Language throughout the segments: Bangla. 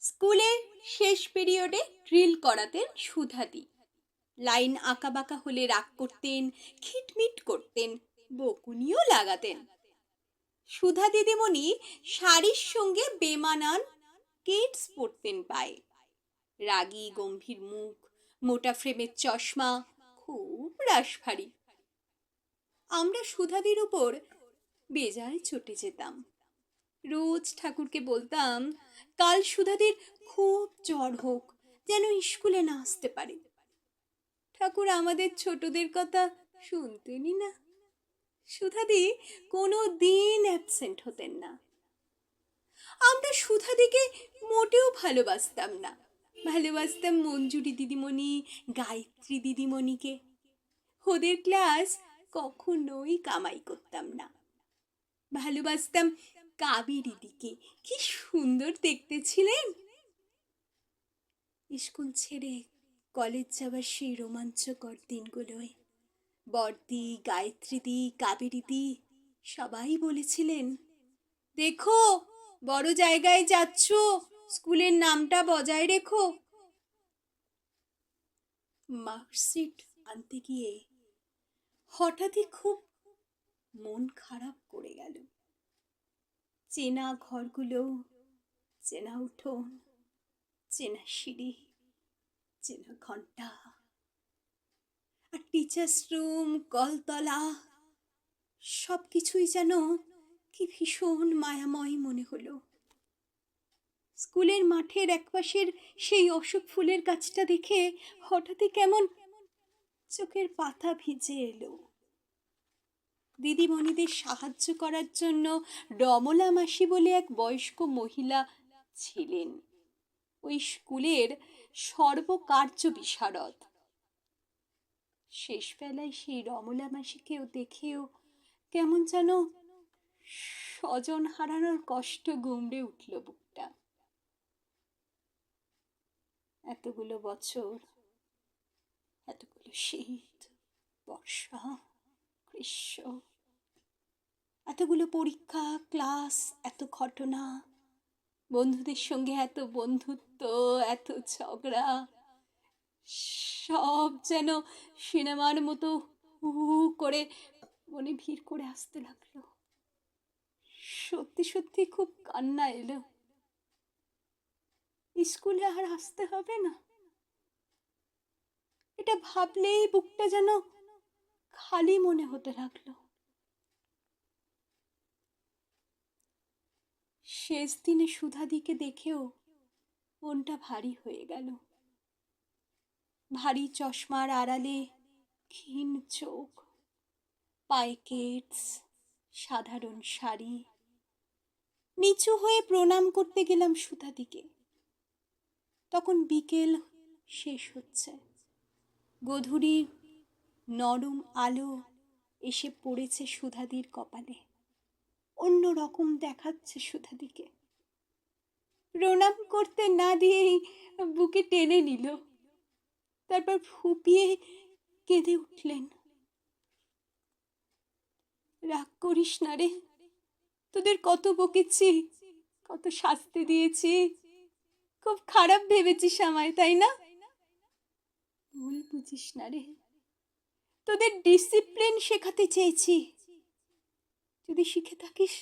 স্কুলের শেষ পিরিয়ডে ড্রিল করাতেন সুধাদি। লাইন আঁকাবাঁকা হলে রাগ করতেন, খিটমিট করতেন, বকুনিও লাগাতেন। সুধা দিদিমণি শাড়ির সঙ্গে বেমানান কেটস পরতেন পায়ে। রাগী গম্ভীর মুখ, মোটা ফ্রেমের চশমা, খুব রাশভারী। আমরা সুধাদির উপর বেজায় চটে যেতাম। রোজ ঠাকুরকে বলতাম কাল সুধাদির খুব জ্বর হোক, যেন স্কুলে না আসতে পারে। ঠাকুর আমাদের ছোটদের কথা শুনতেনই না। সুধাদি কোনো দিন অ্যাবসেন্ট হতেন না। আমরা সুধাদিকে মোটেও ভালোবাসতাম না। ভালোবাসতাম মঞ্জুরি দিদিমণি, গায়ত্রী দিদিমণিকে। ওদের ক্লাস কখনোই কামাই করতাম না। ভালোবাসতাম কাবেরী দিকে, কি সুন্দর দেখতে ছিলেন। স্কুল ছেড়ে কলেজ যাবার সেই রোমাঞ্চকর দিনগুলোয় বর্দি, গায়ত্রীদি, কাবেরীদি সবাই বলেছিলেন, দেখো বড় জায়গায় যাচ্ছ, স্কুলের নামটা বজায় রেখো। মার্কশিট আনতে গিয়ে হঠাৎই খুব মন খারাপ করে গেল। চেনা ঘরগুলো, চেনা উঠোন, চেনা সিঁড়ি, চেনা ঘন্টা, আর টিচার্স রুম, কলতলা, সবকিছুই যেন কি ভীষণ মায়াময় মনে হলো। স্কুলের মাঠের একপাশের সেই অশোক ফুলের গাছটা দেখে হঠাৎই কেমন চোখের পাতা ভিজে এলো। দিদিমণিদের সাহায্য করার জন্য রমলা মাসি বলে এক বয়স্ক মহিলা ছিলেন, ওই স্কুলের সর্বকার্য বিশারদ। শেষ বেলায় সেই রমলা মাসিকেও দেখেও কেমন যেন স্বজন হারানোর কষ্ট গুমড়ে উঠল বুকটা। এতগুলো বছর, এতগুলো শীত, বর্ষা, গ্রীষ্ম, এতগুলো পরীক্ষা, ক্লাস, এত ঘটনা, বন্ধুদের সঙ্গে এত বন্ধুত্ব, এত ঝগড়া, সব যেন সিনেমার মতো হু হু করে মনে ভিড় করে আসতে লাগলো। সত্যি সত্যি খুব কান্না এলো। স্কুলে আর আসতে হবে না, এটা ভাবলেই বুকটা যেন খালি মনে হতে লাগলো। শেষ দিনে সুধাদিকে দেখেও মনটা ভারী হয়ে গেল। ভারী চশমার আড়ালে ক্ষীণ চোখ, পায়ে কেটস, সাধারণ শাড়ি। নিচু হয়ে প্রণাম করতে গেলাম সুধাদিকে। তখন বিকেল শেষ হচ্ছে। গধূলির নরম আলো এসে পড়েছে সুধাদির কপালে, অন্য রকম দেখাচ্ছে সুধাদিকে। প্রণাম করতে না দিয়েই বুকে টেনে নিল, তারপর ফুপিয়ে কেঁদে উঠলেন। রাগ করিস না রে, তোদের কত বকেছি, কত শাস্তি দিয়েছি, খুব খারাপ ভেবেছিস আমায়, তাই না? ভুল বুঝিস না রে, তোদের ডিসিপ্লিন শেখাতে চেয়েছি। যদি শিখে থাকিস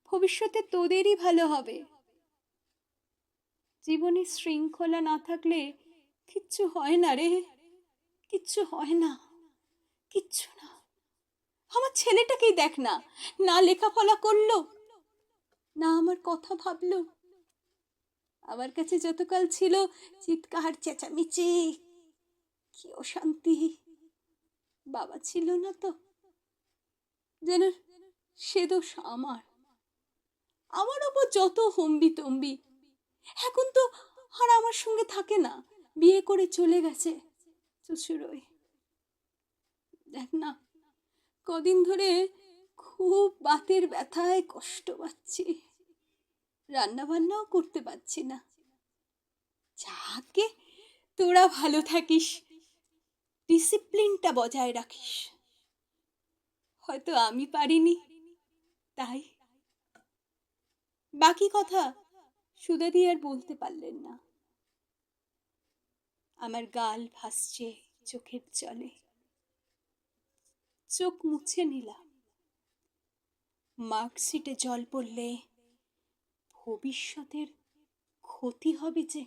ভবিষ্যতে তোদেরই ভালো হবে। জীবনে শৃঙ্খলা না থাকলে কিচ্ছু হয় না রে, কিচ্ছু হয় না, কিচ্ছু না। আমার ছেলেটাকেই দেখ না, না লেখাপড়া করলো, না আমার কথা ভাবলো। আমার কাছে যতকাল ছিল চিৎকার চেঁচামেচি, কি অশান্তি। বাবা ছিল না তো, যেন সে দোষ আমার, আমার ওপর যত হম্বি তম্বি। এখন তো আর আমার সঙ্গে থাকে না, বিয়ে করে চলে গেছে শ্বশুরই। দেখ না, কদিন ধরে খুব বাতের ব্যথায় কষ্ট পাচ্ছি, রান্না বান্নাও করতে পারছি না। যাকে তোরা ভালো থাকিস, ডিসিপ্লিনটা বজায় রাখিস। হয়তো আমি পারিনি, তাই। বাকি কথা সুদাদি আর বলতে পারলেন না। আমার গাল ভাসছে চোখের জলে। চোখ মুছে নিলাম। মার্কশিটে জল পড়লে ভবিষ্যতের ক্ষতি হবে যে।